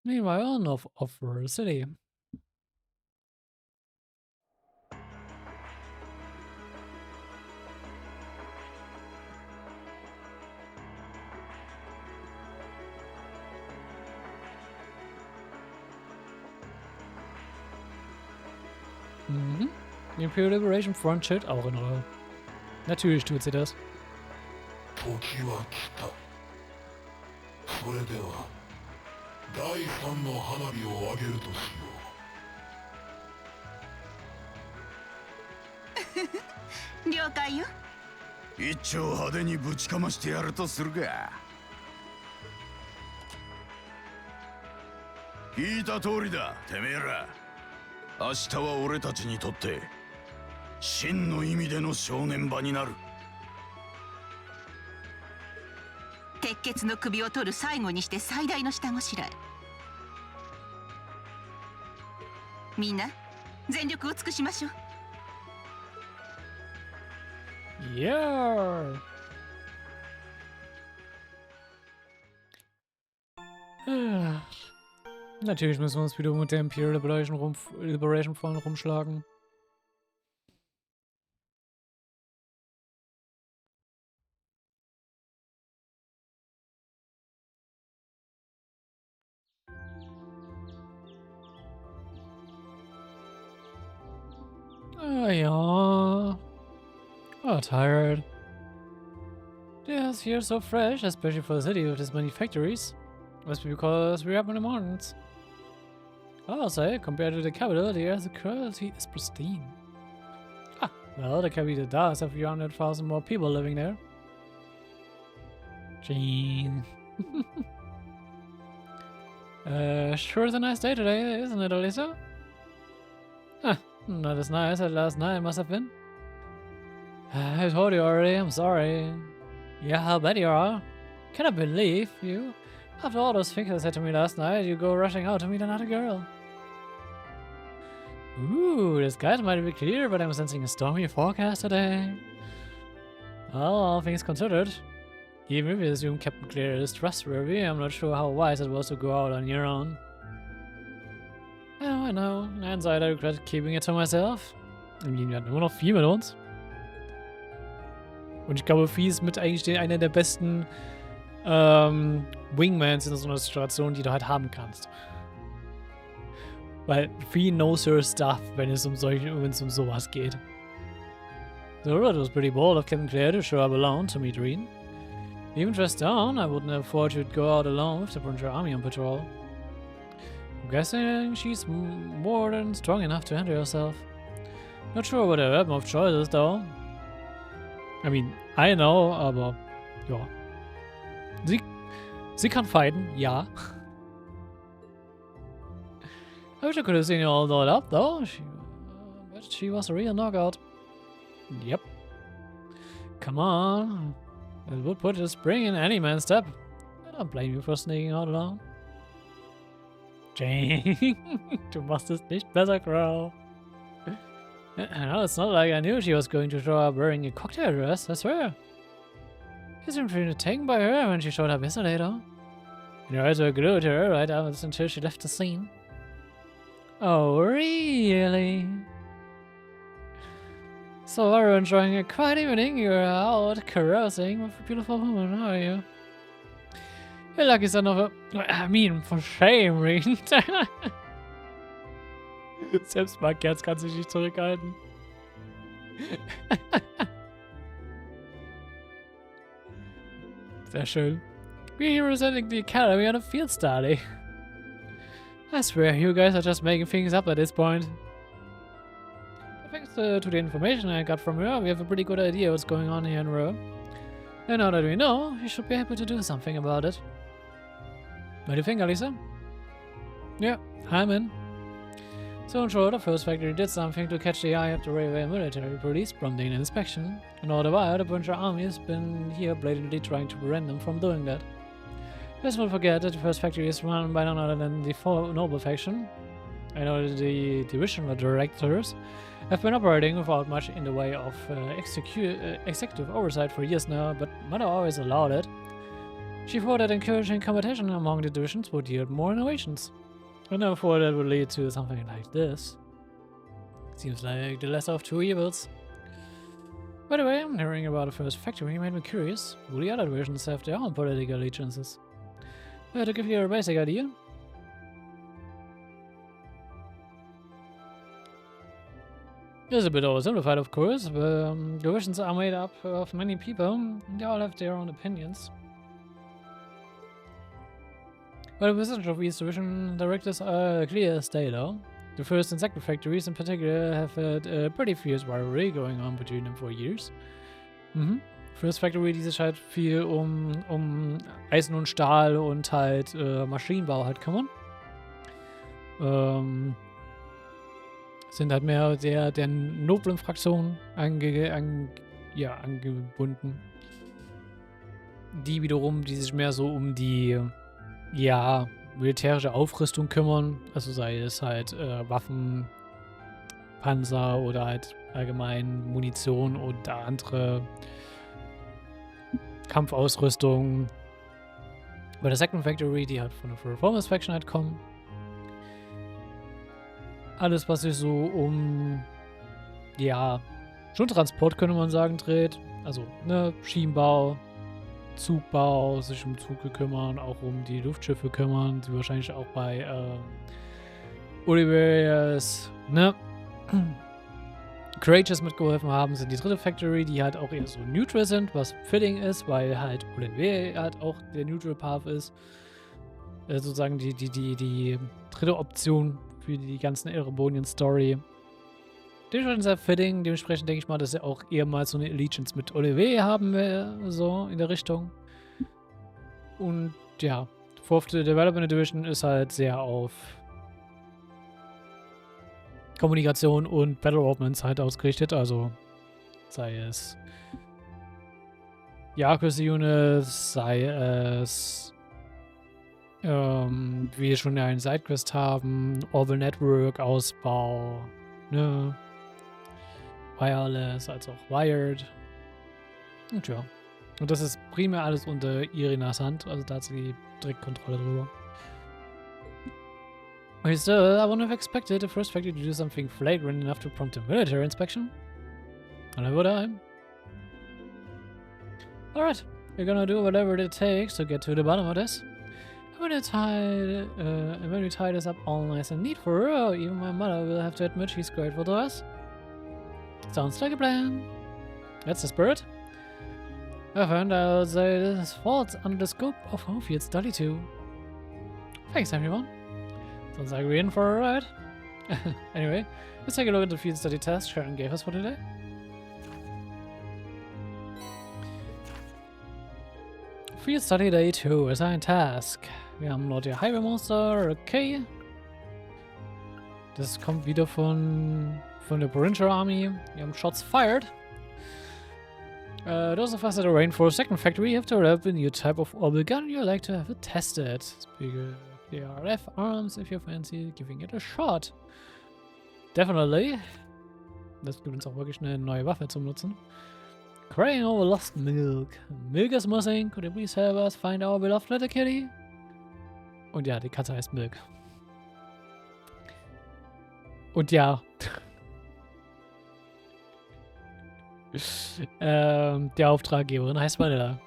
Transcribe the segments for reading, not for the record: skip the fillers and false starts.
Meanwhile, north of the city. Mhm. Die Imperial Liberation Front chillt auch in Ruhe. Natürlich tut sie das. 時は来た。それでは第三の花火を上げるとしよう。了解よ。一丁派手にぶちかましてやるとするか。聞いた通りだ、てめえら。明日は俺たちにとって真の意味での正念場になる。鉄血の首を取る最後にして最大の下ごしらえ。みんな全力を尽くしましょう。Yeah. Natürlich müssen wir uns wieder mit der Imperial Liberation Front rumschlagen. Ja. Oh, tired. Yes, here so fresh, especially for the city with its many factories. Must be because we're up in the mountains. I'll say, compared to the capital, the air's quality is pristine. Ah, well, the capital does have a few 100,000 more people living there. Gene. Sure is a nice day today, isn't it, Alyssa? Huh, not as nice as last night must have been. I told you already, I'm sorry. Yeah, I'll bet you are. Cannot believe you. After all those things I said to me last night, you go rushing out to meet another girl. Ooh, the skies might be clear, but I'm sensing a stormy forecast today. Well, all things considered, even if you assume Captain Clear is trustworthy, I'm not sure how wise it was to go out on your own. Oh, I know. Inside I regret keeping it to myself. I mean, wir hatten nur noch 4 mit uns. Und ich glaube, Vieh ist mit eigentlich einer der besten Wingmans in so einer Situation, die du halt haben kannst. Weil Vieh knows her stuff, wenn es um sowas geht. So, it was pretty bold of Captain Claire to show up alone to meet Reen. Even dressed down, I wouldn't have thought you'd go out alone with the Frontier Army on patrol. I'm guessing she's more than strong enough to handle herself. Not sure what her weapon of choice is, though. I mean, I know, aber ja. Sie kann fighten, ja. I wish I could have seen you all dolled up, though. But she was a real knockout. Yep. Come on. It would put a spring in any man's step. I don't blame you for sneaking out alone. Jane, du machst es nicht besser, Crow. No, it's not like I knew she was going to show up wearing a cocktail dress, I swear. You seemed really taken by her when she showed up yesterday, though. And your eyes were glued to her right up until she left the scene. Oh, really? So are you enjoying a quiet evening? You're out carousing with a beautiful woman, are you? You're lucky son of a... I mean, for shame, Reen. Selbst Markerz kann sich nicht zurückhalten. Sehr schön. We're here representing the Academy on a field study. I swear, you guys are just making things up at this point. But thanks to the information I got from her, we have a pretty good idea what's going on here in Rome. And now that we know, we should be able to do something about it. What do you think, Alisa? Yeah, I'm in. So in short, the first factory did something to catch the eye of the railway military police prompting an inspection, and all the while the Buncher army has been here blatantly trying to prevent them from doing that. Let's not forget that the first factory is run by none other than the Noble faction. I know that the divisional directors have been operating without much in the way of executive oversight for years now, but Mother always allowed it. She thought that encouraging competition among the divisions would yield more innovations. I never thought that would lead to something like this. Seems like the lesser of two evils. By the way, hearing about the first factory made me curious. Will the other divisions have their own political allegiances? To give you a basic idea. It's a bit oversimplified, of course, but divisions are made up of many people. They all have their own opinions. But the position of each division directors are clear as day, though. The first and second factories in particular have had a pretty fierce rivalry going on between them for years. First Factory, die sich halt viel um Eisen und Stahl und halt Maschinenbau halt kümmern. Sind halt mehr der noblen Fraktion angebunden. Die wiederum, die sich mehr so um die militärische Aufrüstung kümmern, also sei es halt Waffen, Panzer oder halt allgemein Munition und andere Kampfausrüstung. Bei der Second Factory, die halt von der Reformers Faction halt kommen. Alles, was sich so um, schon Transport, könnte man sagen, dreht. Also, ne, Schienenbau, Zugbau, sich um Züge kümmern, auch um die Luftschiffe kümmern, die wahrscheinlich auch bei Oliver's, ne, Courageous mitgeholfen haben, sind die dritte Factory, die halt auch eher so neutral sind, was fitting ist, weil halt Oliver halt auch der Neutral Path ist. Sozusagen die dritte Option für die ganzen Erebonian Story. Dementsprechend sehr fitting, dementsprechend denke ich mal, dass er auch eher mal so eine Allegiance mit Oliver haben will, so in der Richtung. Und ja, Fourth Development Division ist halt sehr auf Kommunikation und Battle Openings halt ausgerichtet, also sei es Accuracy Units, sei es wir schon einen Sidequest haben, Orbital Network, Ausbau, ne, Wireless als auch Wired. Und ja. Und das ist primär alles unter Irinas Hand, also da hat sie die Direktkontrolle drüber. Okay, so I wouldn't have expected the first factory to do something flagrant enough to prompt a military inspection. And I would I. Alright, we're gonna do whatever it takes to get to the bottom of this. When we tie this up all nice and neat for her, even my mother will have to admit she's grateful to us. Sounds like a plan. That's the spirit. I found I'll say this falls under the scope of our field study too. Thanks everyone. Sounds like we're in for a ride. Anyway, let's take a look at the field study test Sharon gave us for today. Field Study Day 2, Assigned Task. Wir haben noch die Highway Monster, okay. Das kommt wieder von der Provincial Army. Wir haben Shots Fired. Those of us at the Rainforest Second Factory have developed a new type of orbital gun you'd like to have it tested. Speak of the RF arms if you fancy giving it a shot. Definitely. Das gibt uns auch wirklich eine neue Waffe zum Nutzen. Crying over lost milk. Milk is missing. Could you please help us find our beloved little kitty? Und ja, die Katze heißt Milk. Und ja. Der Auftraggeberin heißt Vanilla.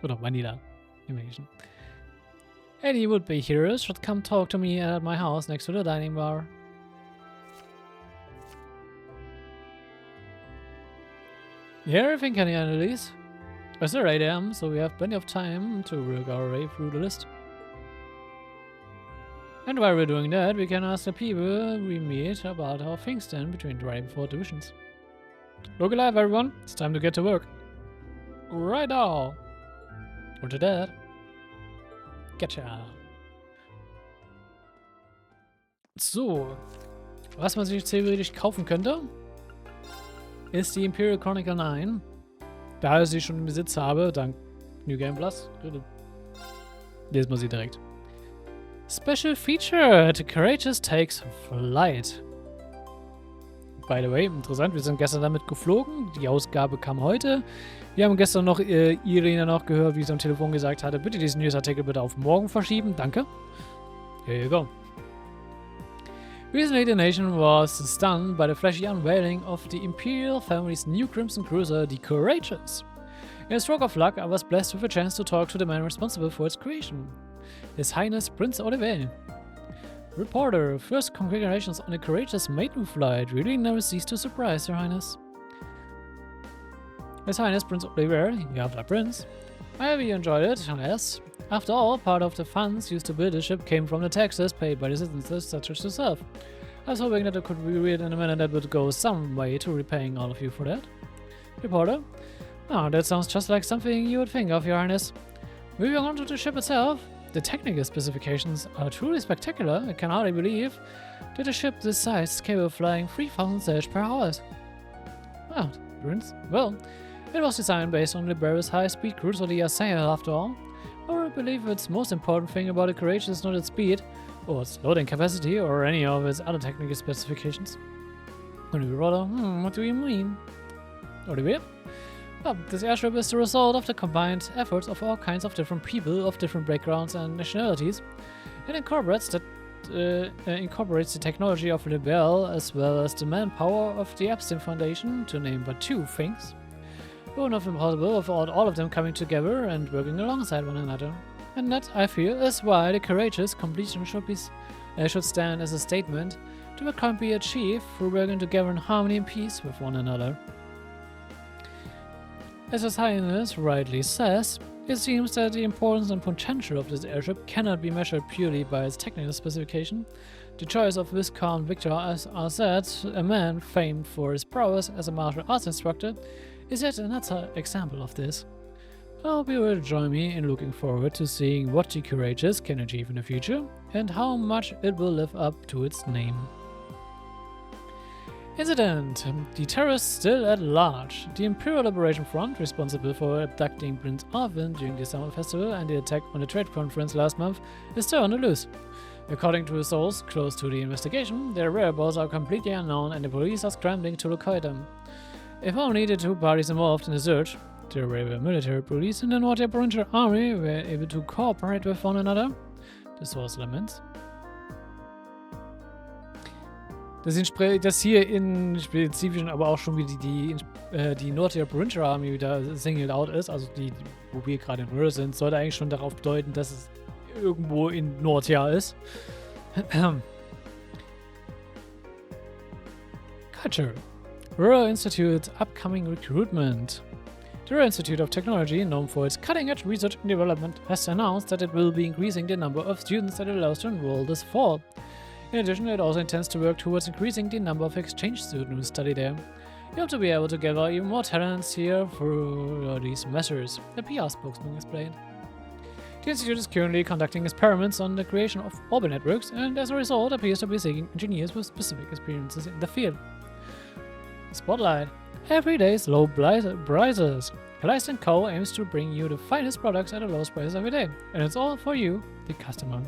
Oder Vanilla. Im Englischen. Any would-be heroes should come talk to me at my house next to the dining bar. Yeah, everything can you analyze? It's the 8 AM, so we have plenty of time to work our way through the list. And while we're doing that, we can ask the people we meet about how things stand between the right 4 divisions. Look alive, everyone! It's time to get to work. Right now! Or to that. Getcha! So, was man sich theoretisch kaufen könnte, ist die Imperial Chronicle 9. Da ich sie schon im Besitz habe, dank New Game Plus, lesen wir sie direkt. Special Feature: The Courageous takes flight. by the way, interessant. Wir sind gestern damit geflogen. Die Ausgabe kam heute. Wir haben gestern noch Irina noch gehört, wie sie am Telefon gesagt hatte, bitte diesen Newsartikel bitte auf morgen verschieben. Danke. Here you go. Recently, the nation was stunned by the flashy unveiling of the imperial family's new crimson cruiser, the Courageous. In a stroke of luck, I was blessed with a chance to talk to the man responsible for its creation, His Highness Prince Oliver. Reporter, first congratulations on a courageous maiden flight. Really never cease to surprise, Your Highness. His Highness Prince Oliver, you have that prince. I hope you enjoyed it, unless, after all, part of the funds used to build the ship came from the taxes paid by the citizens such as yourself. I was hoping that I could read in a manner that would go some way to repaying all of you for that. Reporter, oh, that sounds just like something you would think of, Your Highness. Moving on to the ship itself, the technical specifications are truly spectacular. I can hardly believe that a ship this size is capable of flying 3,000 sails per hour. Oh, Prince. Well, it was designed based on Libera's high-speed cruiser, the Sail, after all. Or I believe its most important thing about the Courageous is not its speed, or its loading capacity, or any of its other technical specifications. Oliver Roller, what do you mean? Oliver? Well, this airship is the result of the combined efforts of all kinds of different people of different backgrounds and nationalities. It incorporates the technology of Libel as well as the manpower of the Epstein Foundation, to name but two things. It would not have been possible without all of them coming together and working alongside one another. And that, I feel, is why the Courageous completion should stand as a statement to what can be achieved through working together in harmony and peace with one another. As His Highness rightly says, it seems that the importance and potential of this airship cannot be measured purely by its technical specification. The choice of Viscount Victor Arzette, a man famed for his prowess as a martial arts instructor, is yet another example of this. I hope you will join me in looking forward to seeing what the Courageous can achieve in the future and how much it will live up to its name. Incident. The terrorists still at large. The Imperial Liberation Front, responsible for abducting Prince Arvin during the summer festival and the attack on the trade conference last month, is still on the loose. According to a source close to the investigation, their whereabouts are completely unknown and the police are scrambling to locate them. If only the two parties involved in the search, the Arabian military police and the North Provincial Army, were able to cooperate with one another, the source laments. Das hier in Spezifischen aber auch schon wieder die North Provincial Army wieder singled out ist, also die, wo wir gerade in Röhr sind, sollte eigentlich schon darauf bedeuten, dass es irgendwo in Nordjahr ist. Culture. Ruhr Institute's upcoming recruitment. The Ruhr Institute of Technology, known for its cutting-edge research and development, has announced that it will be increasing the number of students that it allows to enroll this fall. In addition, it also intends to work towards increasing the number of exchange students who study there. We hope to be able to gather even more talents here through these measures, the PR spokesman explained. The institute is currently conducting experiments on the creation of orbital networks and as a result appears to be seeking engineers with specific experiences in the field. Spotlight. Every day's low prices. Kleist & Co. aims to bring you the finest products at the lowest prices every day. And it's all for you, the customer.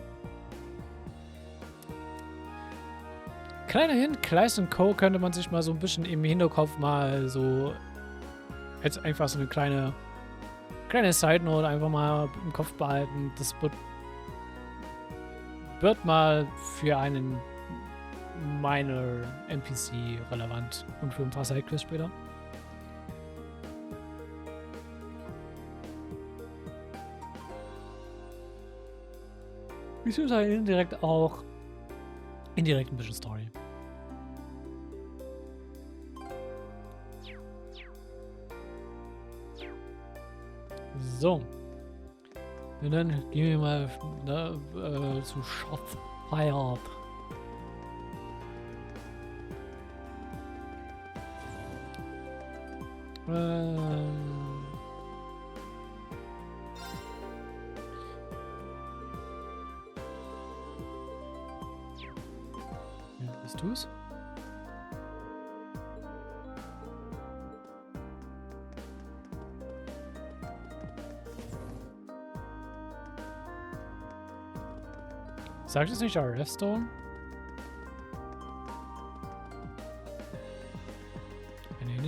Kleiner Hint, Kleist & Co. könnte man sich mal so ein bisschen im Hinterkopf mal so jetzt einfach so eine kleine Side Note einfach mal im Kopf behalten. Das wird mal für einen Minor NPC relevant und für ein paar Sidequests später. Beziehungsweise indirekt auch indirekt ein bisschen Story. So. Und dann gehen wir mal zu Shots Fired. Ja, bist du's? Sagt es nicht RF Stone?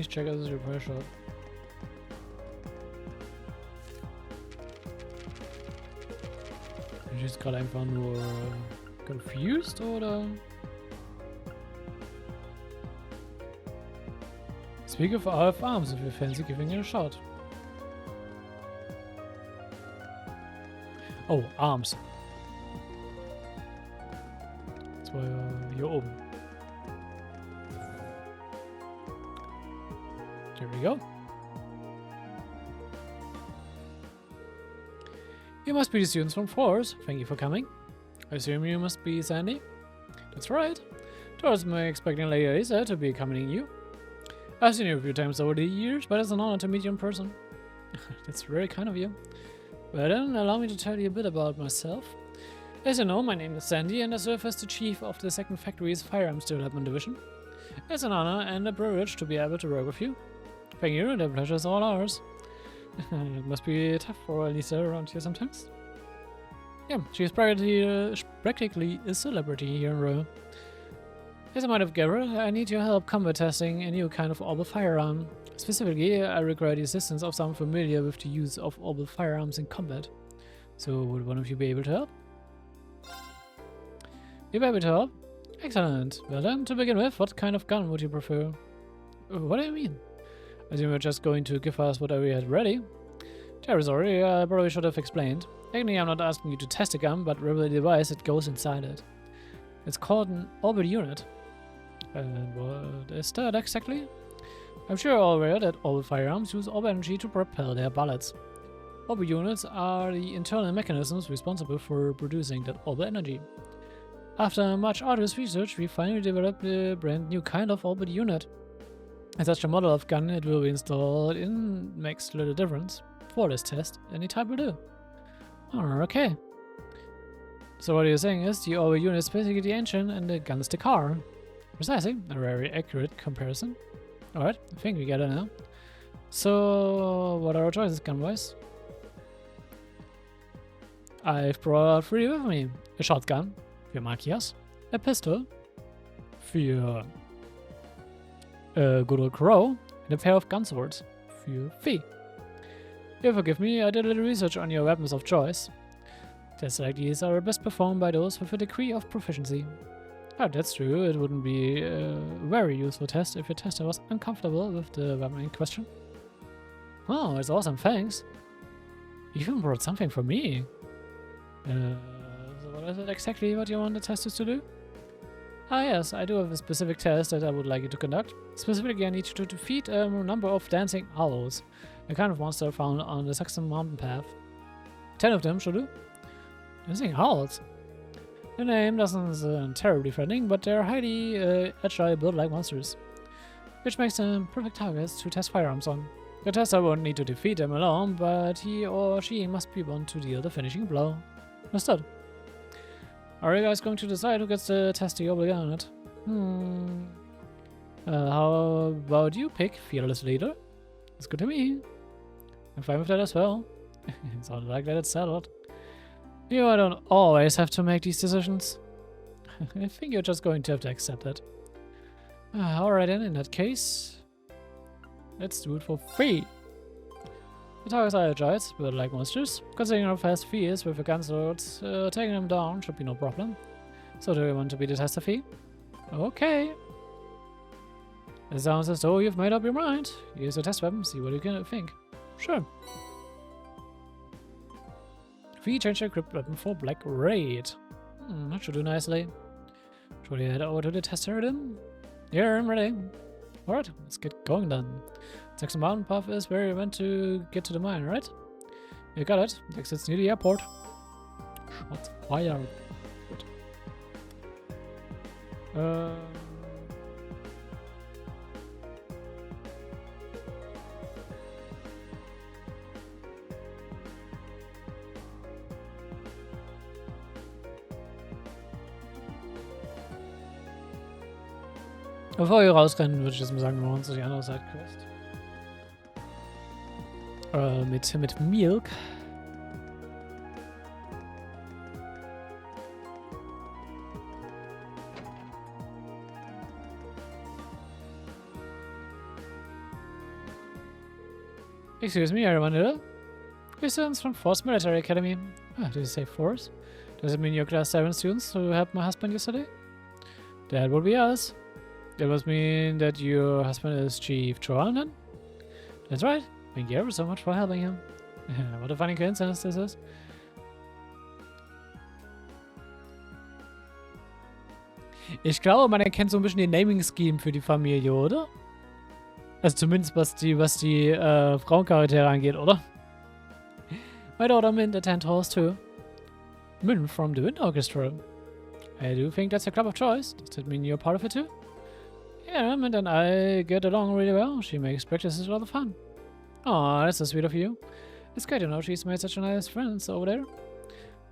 nicht check, also repair shop. Bin ich jetzt gerade einfach nur confused, oder? Speak of arms, if you fancy giving it a shot. Oh, arms. Das war ja hier oben. There we go. You must be the students from Force. Thank you for coming. I assume you must be Sandy? That's right. Towards my expecting Lady Lisa to be accompanying you. I've seen you a few times over the years, but it's an honor to meet you in person. That's very kind of you. Well then, allow me to tell you a bit about myself. As you know, my name is Sandy and I serve as the chief of the 2nd Factory's Firearms Development Division. It's an honor and a privilege to be able to work with you. Thank you, the pleasure is all ours. It must be tough for Lisa around here sometimes. Yeah, she's practically a celebrity here in Royal. As you might have gathered, I need your help combat testing a new kind of orbital firearm. Specifically, I require the assistance of someone familiar with the use of orbital firearms in combat. So, would one of you be able to help? You'll be able to help? Excellent. Well then, to begin with, what kind of gun would you prefer? What do you mean? As you were just going to give us whatever you had ready. Terribly sorry, I probably should have explained. Technically, I'm not asking you to test a gun, but rather the device that goes inside it. It's called an orbit unit. And what is that exactly? I'm sure you're all aware that orbit firearms use orbit energy to propel their bullets. Orbit units are the internal mechanisms responsible for producing that orbit energy. After much arduous research, we finally developed a brand new kind of orbit unit. In such a model of gun, it will be installed in makes little difference. For this test, any type will do. Okay. So what you're saying is the orbit unit is basically the engine and the gun is the car. Precisely, a very accurate comparison. Alright, I think we get it now. So, what are our choices gun-wise? I've brought 3 with me. A shotgun, für Makias, a pistol, für a good old crow, and a pair of gun swords, für Fee. You forgive me, I did a little research on your weapons of choice. Tests like these are best performed by those with a degree of proficiency. Oh, that's true. It wouldn't be a very useful test if your tester was uncomfortable with the weapon in question. Oh, it's awesome, thanks. You even brought something for me. So what is it exactly what you want the testers to do? Ah yes, I do have a specific test that I would like you to conduct. Specifically, I need you to defeat a number of dancing owls, a kind of monster found on the Saxon mountain path. 10 of them should do. Dancing owls? The name doesn't sound terribly threatening, but they're highly agile build-like monsters, which makes them perfect targets to test firearms on. The tester won't need to defeat them alone, but he or she must be one to deal the finishing blow. Understood. Are you guys going to decide who gets the testy unit? How about you pick fearless leader? It's good to me. I'm fine with that as well. It sounded like that it's settled. You don't always have to make these decisions. I think you're just going to have to accept it. Alright then, in that case, let's do it for free. The targets are giants, but like monsters. Considering how fast Fee is with a gun sword, taking them down should be no problem. So do you want to be the tester, Fee? Okay. It sounds as though you've made up your mind. Use your test weapon, see what you can think. Sure. Fee changed your equipped weapon for Black Raid. That should do nicely. Shall we head over to the tester then? Yeah, I'm ready. Alright, let's get going then. Saxon Mountain Path is where you went to get to the mine, right? You got it. The exit's near the airport. Shots fired. Good. Bevor wir rausrennen, würde ich jetzt mal sagen, wir machen uns die andere Sidequest. Mit Milk. Excuse me, everyone here. We're students from Force Military Academy. Ah, did you say Force? Does it mean you're class 7 students who helped my husband yesterday? That would be us. That must mean that your husband is Chief Joan then? That's right. Thank you ever so much for helping him. What a funny coincidence this is. Ich glaube, man erkennt so ein bisschen den Naming-Scheme für die Familie, oder? Also zumindest was die Frauencharaktere angeht, oder? My daughter Mint attend halls too. Mint from the Wind Orchestra. I do think that's a club of choice. Does that mean you're part of it too? Yeah, Mint and I get along really well. She makes practices a lot of fun. Aw, that's so sweet of you. It's great to know she's made such a nice friends over there.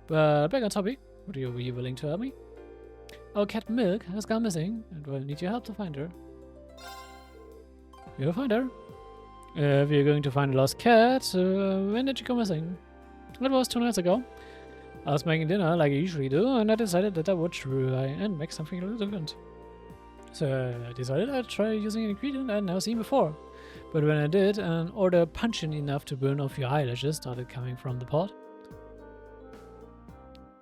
But back on topic, would you be willing to help me? Our cat Milk has gone missing, and we'll need your help to find her. You'll find her. If you're going to find a lost cat, when did she go missing? It was 2 nights ago. I was making dinner like I usually do, and I decided that I would try and make something a little different. So I decided I'd try using an ingredient I'd never seen before. But when I did, an odor pungent enough to burn off your eyelashes started coming from the pot.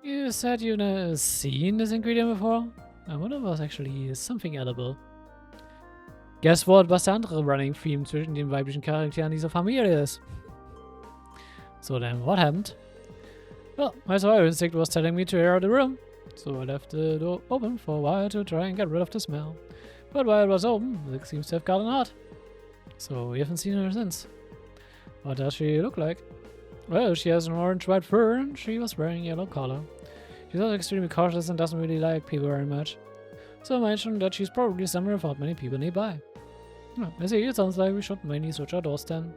You said you'd never seen this ingredient before? I wonder if it was actually something edible. Guess what, was der andere Running Theme zwischen den weiblichen Charakteren dieser Familie ist? So then, what happened? Well, my survival instinct was telling me to air out the room, so I left the door open for a while to try and get rid of the smell. But while it was open, it seems to have gotten hot. So we haven't seen her since. What does she look like? Well, she has an orange-white fur and she was wearing yellow collar. She's also extremely cautious and doesn't really like people very much. So I mentioned that she's probably somewhere without many people nearby. Oh, I see, it sounds like we should mainly search our doors then.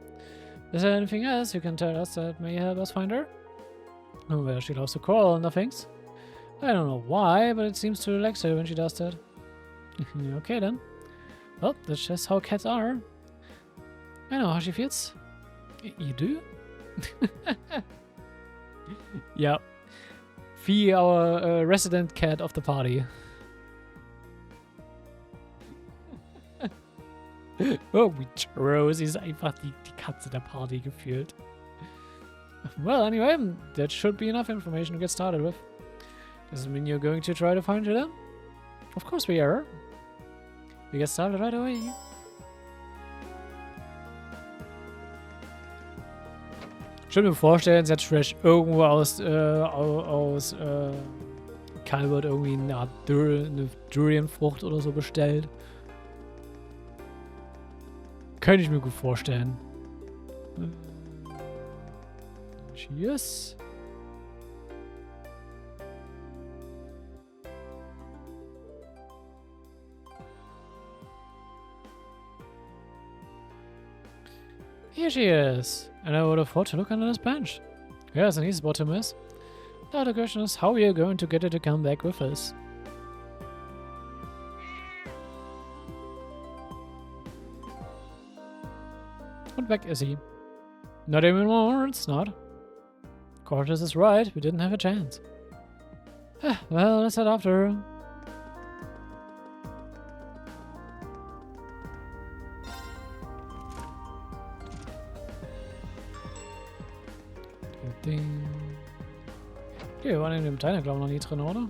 Is there anything else you can tell us that may help us find her? Oh, well, she loves to crawl under things. I don't know why, but it seems to relax her when she does that. Okay then. Well, that's just how cats are. I know how she feels. You do? Yeah. Fee, our resident cat of the party. Oh, Rose ist einfach die Katze der Party gefühlt. Well, anyway, that should be enough information to get started with. Does it mean you're going to try to find her then? Of course we are. We get started right away. Ich würde mir vorstellen, sie hat Trash irgendwo aus Calvert irgendwie eine Art eine Durianfrucht oder so bestellt. Könnte ich mir gut vorstellen. Cheers. Here she is. And I would have thought to look under this bench. Yes, an easy spot to miss. Now the question is how we are going to get her to come back with us. Und weg ist sie. Not even more, it's not. Cortes is right, we didn't have a chance. Well, let's head after her. Ding. Okay, wir waren in dem Teil, glaube ich, noch nie drin, oder?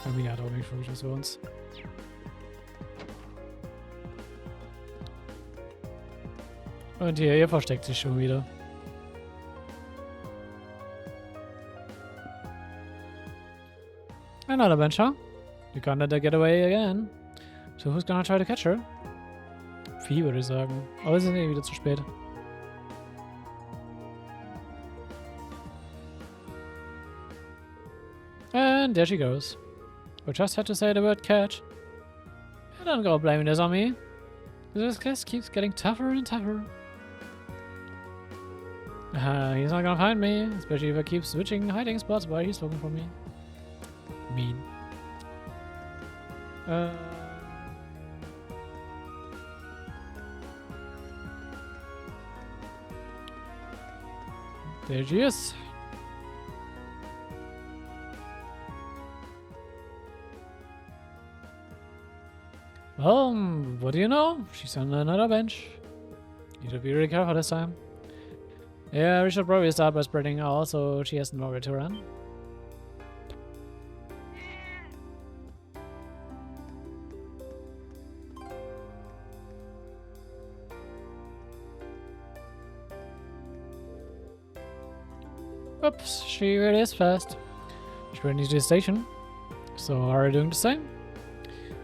Familie hat auch nicht wirklich was für uns. Und hier versteckt sich schon wieder. Another adventure. You can't let her get away again. So who's gonna try to catch her? Vieh, würde ich sagen. Aber es ist eh wieder zu spät. And there she goes. We just had to say the word catch. I don't go blaming this on me. This quest keeps getting tougher and tougher. He's not gonna find me, especially if I keep switching hiding spots while he's looking for me. Mean. There she is. What do you know? She's on another bench. Need to be really careful this time. Yeah, we should probably start by spreading out so she has nowhere to run. Oops, she really is fast. She really needs to the station. So are we doing the same?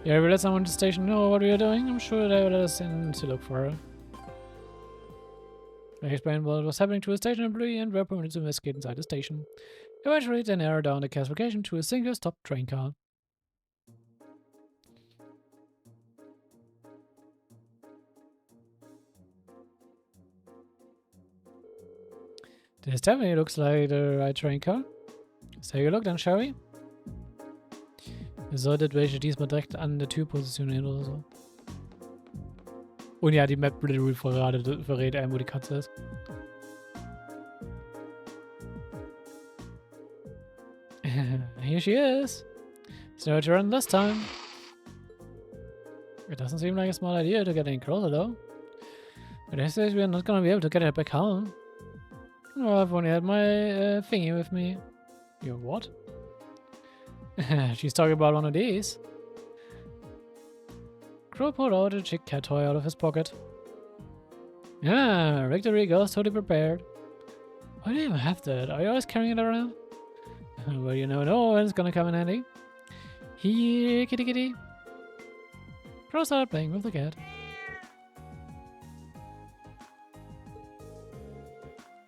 Yeah, we let someone to the station know what we are doing. I'm sure they will let us in to look for her. I explained what was happening to a station employee and were permitted to investigate inside the station. Eventually, they narrowed down the classification to a single stop train car. This definitely looks like the right train car. Let's take a look dann, shall we? Ihr solltet welche diesmal direkt an der Tür positionieren oder so. Und ja, die Map literally verrät einem, wo die Katze ist. Here she is. It's nowhere to run this time. It doesn't seem like a small idea to get any closer though. But I say we're not gonna be able to get her back home. Well, I've only had my thingy with me. Your what? She's talking about one of these. Crow pulled out a chick cat toy out of his pocket. Yeah, victory goes totally prepared. Why do you even have that? Are you always carrying it around? Well, you never know when it's gonna come in handy. Here, kitty kitty. Crow started playing with the cat.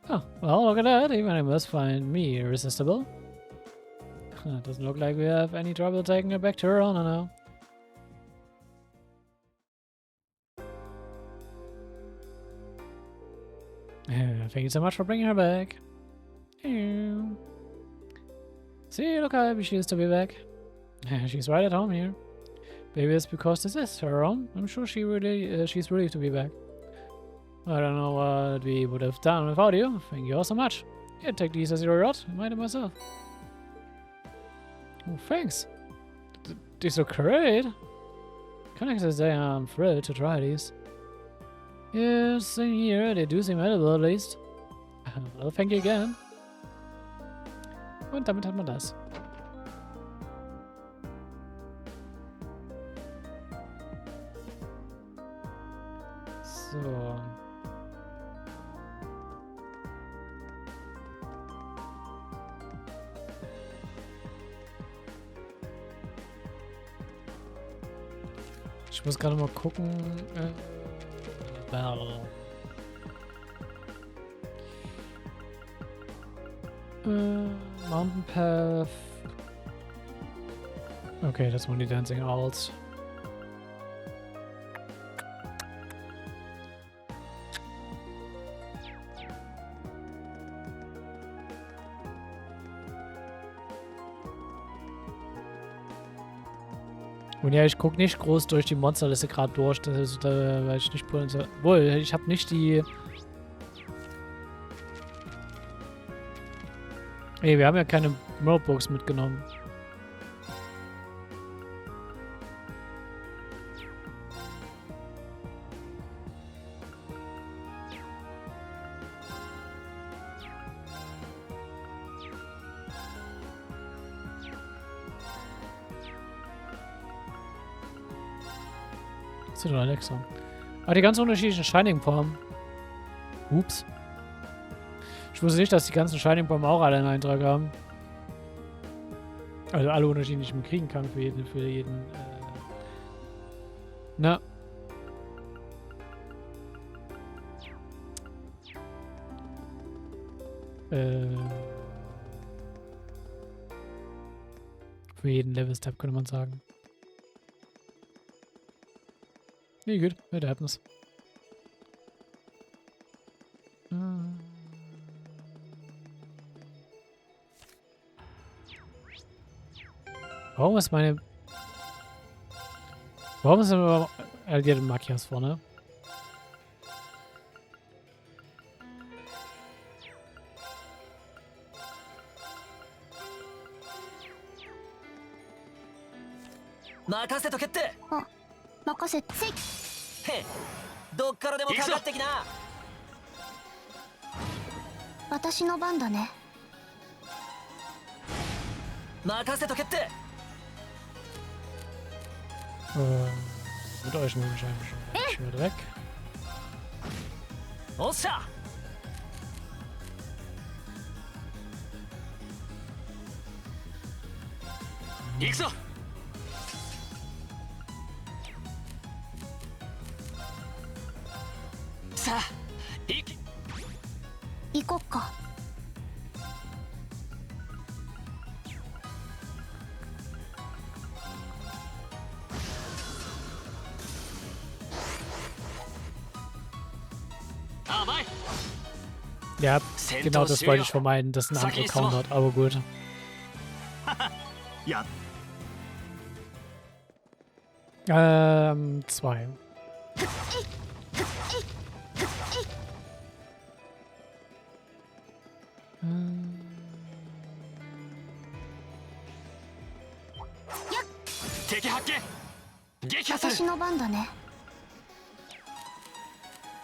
Oh, well, look at that. Even I must find me irresistible. Doesn't look like we have any trouble taking her back to her owner now. Thank you so much for bringing her back. See, look how happy she is to be back. She's right at home here. Maybe it's because this is her home. I'm sure she's relieved to be back. I don't know what we would have done without you. Thank you all so much. Here, take these as your reward. I might have myself. Oh, thanks. These look great. Can't actually say I'm thrilled to try these. Yes, same here. They do seem edible at least. Well, thank you again. Und damit hat man das. So. Ich muss gerade mal gucken. Mountain Path. Okay, that's one of the dancing owls. Und ja, ich gucke nicht groß durch die Monsterliste gerade durch, weil ich nicht wohl, ich habe nicht die. Ey, wir haben ja keine Notebooks mitgenommen. Das ist doch Alexa. Ah, die ganz unterschiedlichen Shining-Formen. Ups. Ich wusste nicht, dass die ganzen Shining-Formen auch alle einen Eintrag haben. Also alle unterschiedlich, die man kriegen kann für jeden. Na. Für jeden Level-Step könnte man sagen. Nee, gut, it happens. Warum ist meine... Warum ist immer alliierte Makias vorne? 任せて。へどっからでもかかってきな。私の番だね。任せとけって。 Mit euch muss ich eigentlich schon wieder weg. おっしゃ。行くぞ。さあ行こっか。Ja, genau das wollte ich vermeiden, dass ein anderer countert, aber gut. Ja. 2.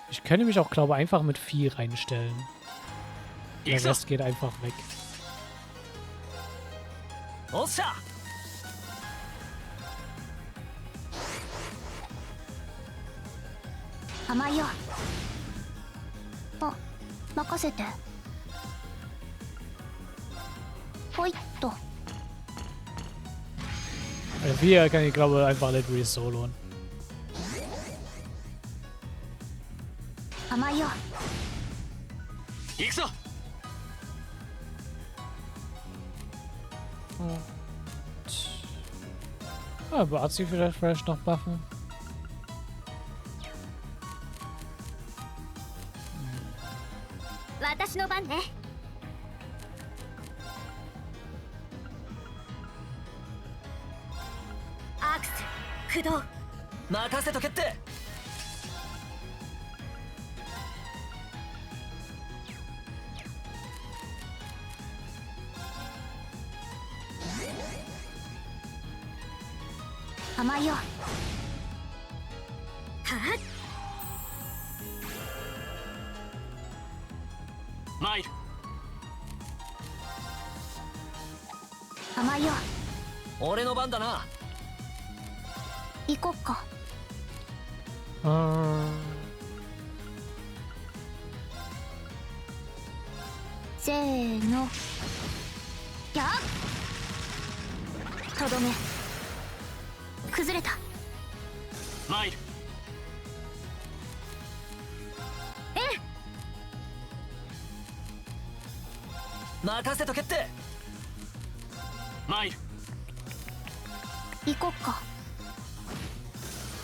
Ich könnte mich auch, glaube ich, einfach mit 4 reinstellen. Der Rest geht einfach weg. Also 4 kann ich, glaube ich, einfach nicht resoloen. Aber hat sie vielleicht noch buffen?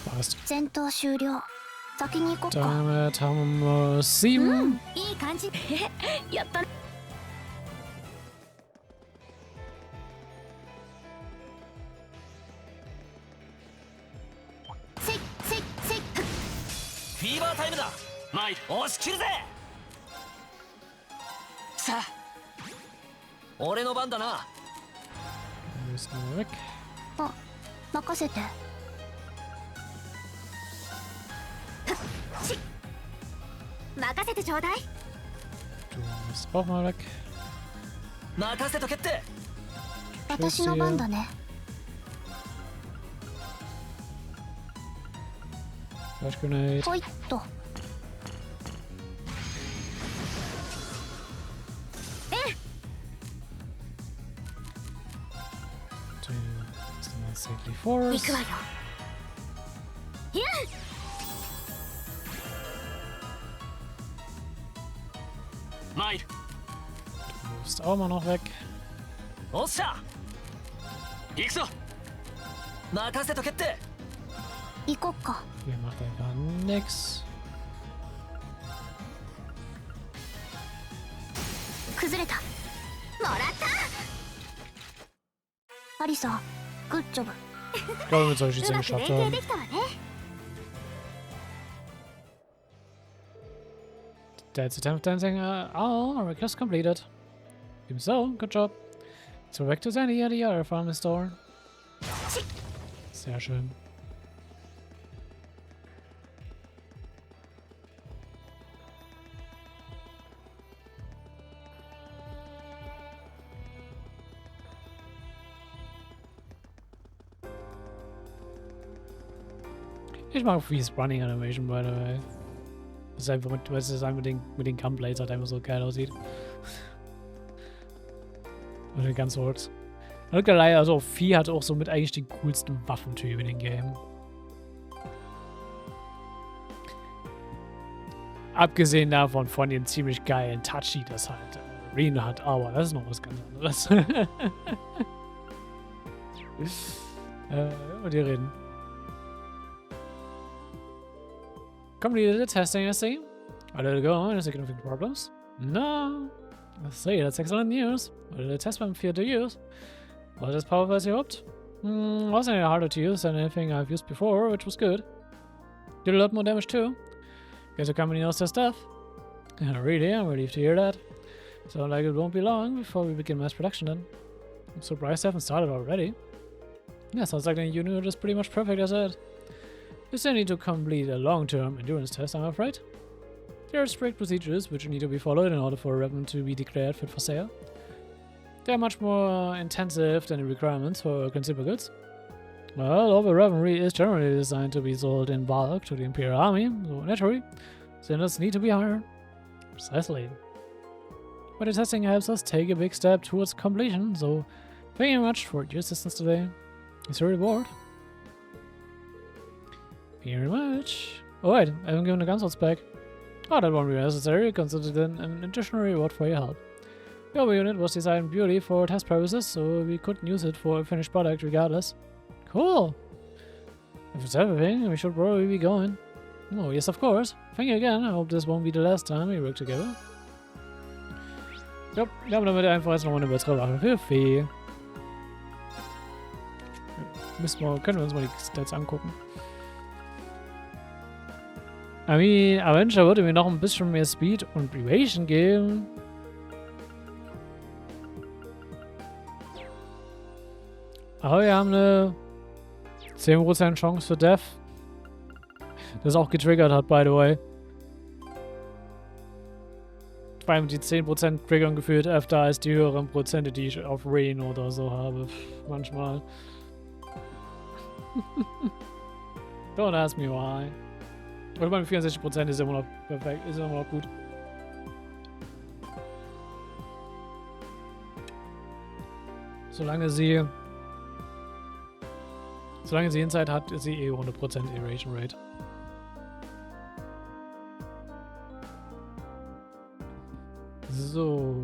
Passt. Damit haben wir 7. Müssen wir weg. Du bist auch mal weg. Flash Grenade. Safely Force. Du bist auch mal noch weg. Ihr macht einfach nix. Ich glaube, mit solchen Schießen geschafft haben. That's attempt dancing. Oh, request completed. Even so, good job. So back to Sandy at the other farm store. Sehr schön. Ich mag Freeze Running Animation, by the way. Das ist einfach mit den Gunblades halt einfach so geil aussieht. Und den ganzen Holz. Also Vieh hat auch so mit eigentlich den coolsten Waffentyp in dem Game. Abgesehen davon von dem ziemlich geilen Touchy, das halt Reno hat, aber das ist noch was ganz anderes. Und die reden. Completed the testing, I see. I let it go on, is it gonna fix problems? No. I see, that's excellent news. What did the test one appear to use? Was it as powerful as you hoped? Wasn't any harder to use than anything I've used before, which was good. Did a lot more damage too. Guess the company knows their stuff. Really, I'm relieved to hear that. So like it won't be long before we begin mass production then. I'm surprised they haven't started already. Yeah, sounds like the unit is pretty much perfect as it. You still need to complete a long-term endurance test, I'm afraid. There are strict procedures which need to be followed in order for a weapon to be declared fit for sale. They are much more intensive than the requirements for consumer goods. Well, all the weaponry is generally designed to be sold in bulk to the Imperial Army, so naturally, standards need to be higher. Precisely. But the testing helps us take a big step towards completion, so thank you very much for your assistance today. It's your reward. Thank you very much. Oh wait, I haven't given the gunshots back. Oh, that won't be necessary, consider then an additional reward for your help. Your unit was designed purely for test purposes, so we couldn't use it for a finished product regardless. Cool. If it's everything, we should probably be going. Oh, yes, of course. Thank you again. I hope this won't be the last time we work together. Ja, wir haben damit einfach jetzt nochmal eine bessere Waffe für Fee. Können wir uns mal die Stats angucken. I mean, Avenger würde mir noch ein bisschen mehr Speed und Evasion geben. Aber wir haben eine 10% Chance für Death. Das auch getriggert hat, by the way. Vor allem die 10% triggern gefühlt öfter als die höheren Prozente, die ich auf Rain oder so habe. Manchmal. Don't ask me why. Aber bei 64% ist immer noch perfekt, ist immer noch gut. Solange sie Inside hat, ist sie eh 100% Evasion Rate. So.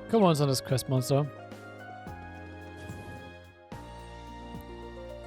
Gucken wir uns an das Questmonster.